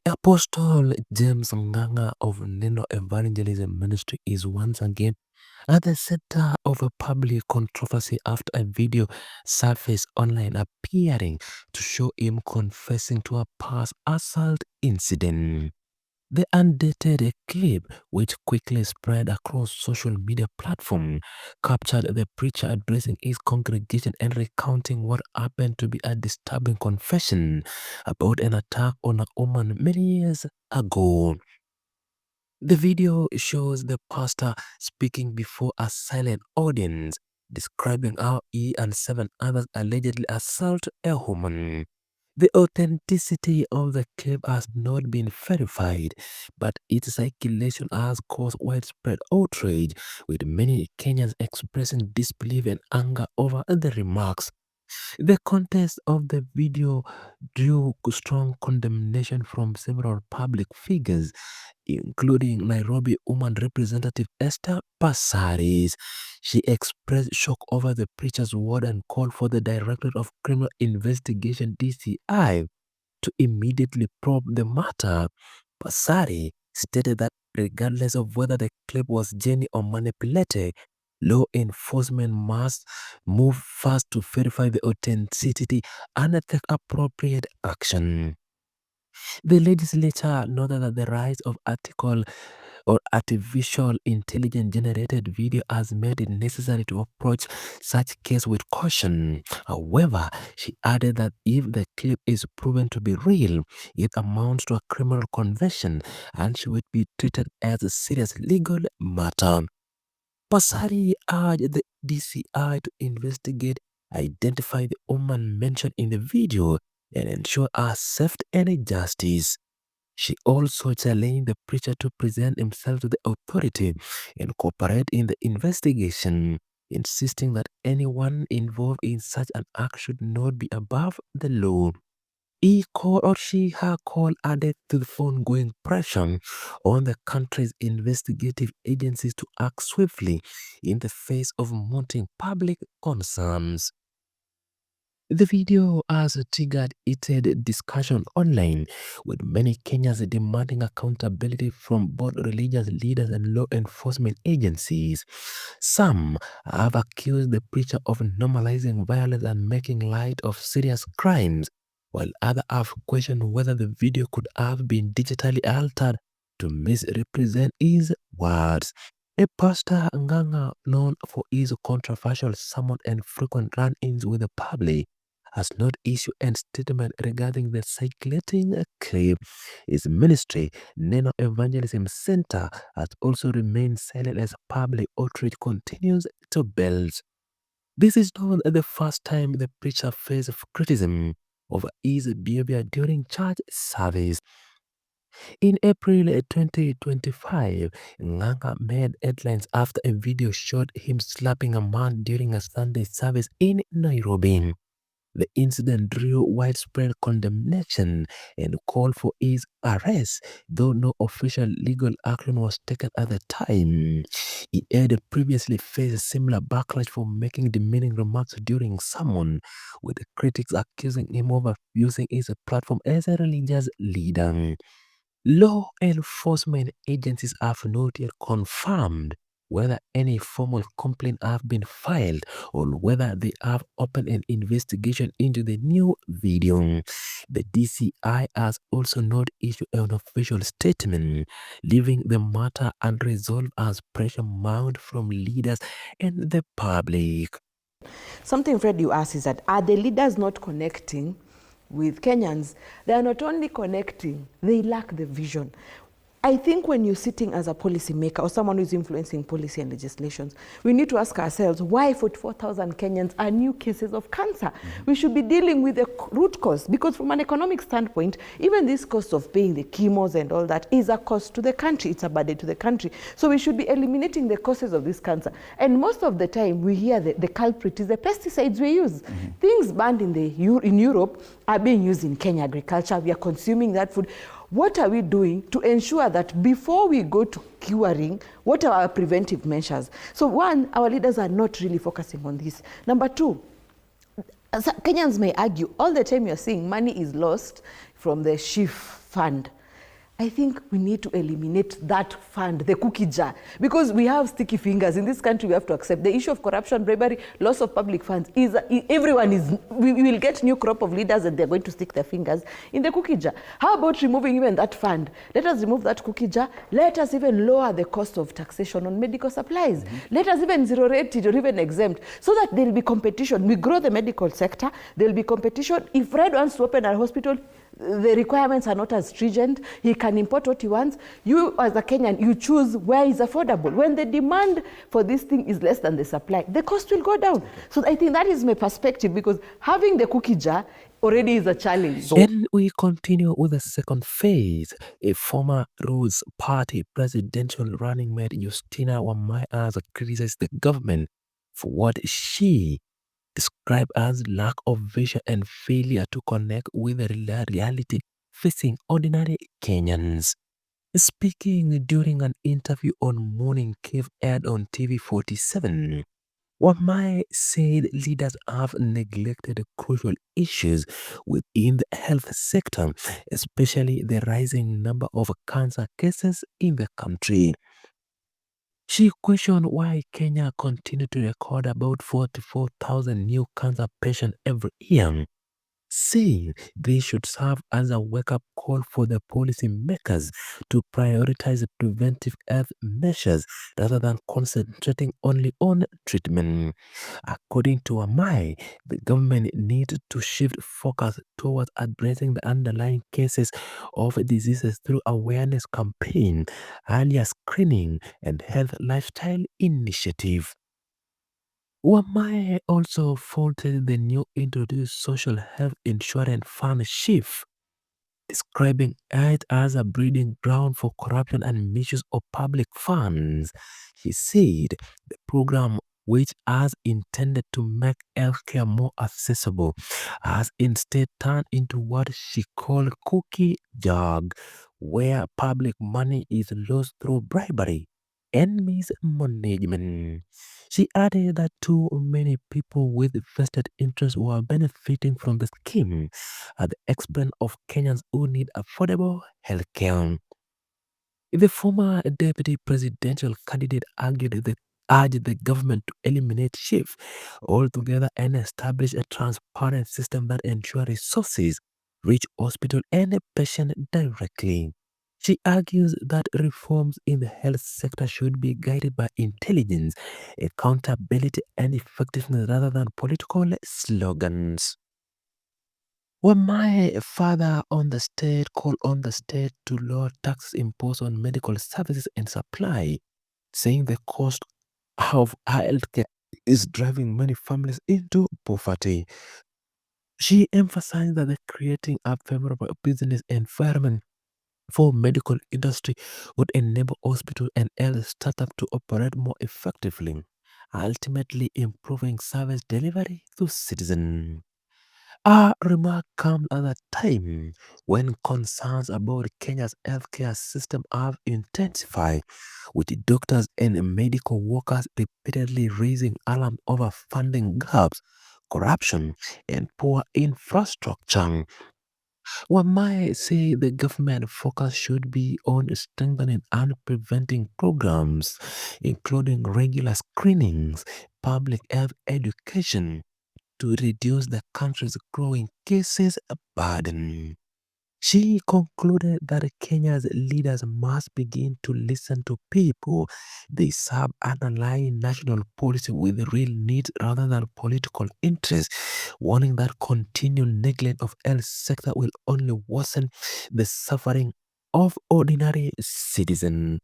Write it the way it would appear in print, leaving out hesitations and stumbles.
Apostle James Nganga of Neno Evangelism Ministry is once again at the center of a public controversy after a video surfaced online appearing to show him confessing to a past assault incident. The undated clip, which quickly spread across social media platforms, captured the preacher addressing his congregation and recounting what happened to be a disturbing confession about an attack on a woman many years ago. The video shows the pastor speaking before a silent audience, describing how he and 7 others allegedly assaulted a woman. The authenticity of the clip has not been verified, but its circulation has caused widespread outrage, with many Kenyans expressing disbelief and anger over the remarks. The context of the video drew strong condemnation from several public figures, including Nairobi Woman Representative Esther Passaris. She expressed shock over the preacher's word and called for the Directorate of Criminal Investigation DCI to immediately probe the matter. Passari stated that regardless of whether the clip was genuine or manipulated, law enforcement must move fast to verify the authenticity and take appropriate action. The legislature noted that the rise of artificial intelligence generated video has made it necessary to approach such case with caution. However, she added that if the clip is proven to be real, it amounts to a criminal conviction and she would be treated as a serious legal matter. Pasari urged the DCI to investigate, identify the woman mentioned in the video, and ensure her safety and justice. She also challenged the preacher to present himself to the authority and cooperate in the investigation, insisting that anyone involved in such an act should not be above the law. Her call added to the ongoing pressure on the country's investigative agencies to act swiftly in the face of mounting public concerns. The video has triggered heated discussion online, with many Kenyans demanding accountability from both religious leaders and law enforcement agencies. Some have accused the preacher of normalizing violence and making light of serious crimes, while others have questioned whether the video could have been digitally altered to misrepresent his words. A pastor, Nganga, known for his controversial sermon and frequent run-ins with the public, has not issued a statement regarding the circulating clip. His ministry, Neno Evangelism Center, has also remained silent as public outrage continues to build. This is not the first time the preacher faced criticism over his behavior during church service. In April 2025, Nganga made headlines after a video showed him slapping a man during a Sunday service in Nairobi. The incident drew widespread condemnation and called for his arrest, though no official legal action was taken at the time. He had previously faced similar backlash for making demeaning remarks during sermon, with critics accusing him of abusing his platform as a religious leader. Law enforcement agencies have not yet confirmed whether any formal complaint have been filed or whether they have opened an investigation into the new video. The DCI has also not issued an official statement, leaving the matter unresolved as pressure mounts from leaders and the public. Something Fred you asked is that are the leaders not connecting with Kenyans? They are not only connecting, they lack the vision. I think when you're sitting as a policy maker or someone who's influencing policy and legislations, we need to ask ourselves why 44,000 Kenyans are new cases of cancer. We should be dealing with the root cause, because from an economic standpoint, even this cost of paying the chemos and all that is a cost to the country. It's a burden to the country. So we should be eliminating the causes of this cancer. And most of the time we hear the culprit is the pesticides we use. Things banned in Europe are being used in Kenya agriculture. We are consuming that food. What are we doing to ensure that before we go to curing, what are our preventive measures? So one, our leaders are not really focusing on this. Number two, Kenyans may argue all the time you're seeing money is lost from the sheaf fund. I think we need to eliminate that fund, the cookie jar, because we have sticky fingers. In this country, we have to accept the issue of corruption, bribery, loss of public funds. We will get new crop of leaders and they're going to stick their fingers in the cookie jar. How about removing even that fund? Let us remove that cookie jar. Let us even lower the cost of taxation on medical supplies. Let us even zero rate it or even exempt, so that there will be competition. We grow the medical sector, there will be competition. If Fred wants to open a hospital, the requirements are not as stringent. He can import what he wants. You, as a Kenyan, you choose where is affordable. When the demand for this thing is less than the supply, the cost will go down. So I think that is my perspective, because having the cookie jar already is a challenge. And we continue with the second phase. A former Rhodes Party presidential running mate, Justina Wamai, criticized the government for what she described as lack of vision and failure to connect with the reality facing ordinary Kenyans. Speaking during an interview on Morning Cave aired on TV47, Wamai said leaders have neglected crucial issues within the health sector, especially the rising number of cancer cases in the country. She questioned why Kenya continued to record about 44,000 new cancer patients every year, saying they should serve as a wake-up call for the policymakers to prioritize preventive health measures rather than concentrating only on treatment. According to Amai, the government needs to shift focus towards addressing the underlying cases of diseases through awareness campaign, earlier screening, and health lifestyle initiative. Wamai also faulted the new introduced social health insurance fund shift, describing it as a breeding ground for corruption and misuse of public funds. She said the program, which has intended to make healthcare more accessible, has instead turned into what she called cookie jug, where public money is lost through bribery and mismanagement. She added that too many people with vested interests were benefiting from the scheme at the expense of Kenyans who need affordable healthcare. The former deputy presidential candidate urged the government to eliminate SHIF altogether and establish a transparent system that ensures resources reach hospital and the patient directly. She argues that reforms in the health sector should be guided by intelligence, accountability, and effectiveness rather than political slogans. When my father on the state called on the state to lower taxes imposed on medical services and supply, saying the cost of healthcare is driving many families into poverty. She emphasized that creating a favorable business environment for medical industry would enable hospital and health startup to operate more effectively, ultimately improving service delivery to citizens. Our remark comes at a time when concerns about Kenya's healthcare system have intensified, with doctors and medical workers repeatedly raising alarm over funding gaps, corruption, and poor infrastructure. One might say the government focus should be on strengthening and preventing programs, including regular screenings, public health education, to reduce the country's growing cases burden. She concluded that Kenya's leaders must begin to listen to people they serve and align national policy with real needs rather than political interests, warning that continued neglect of health sector will only worsen the suffering of ordinary citizens.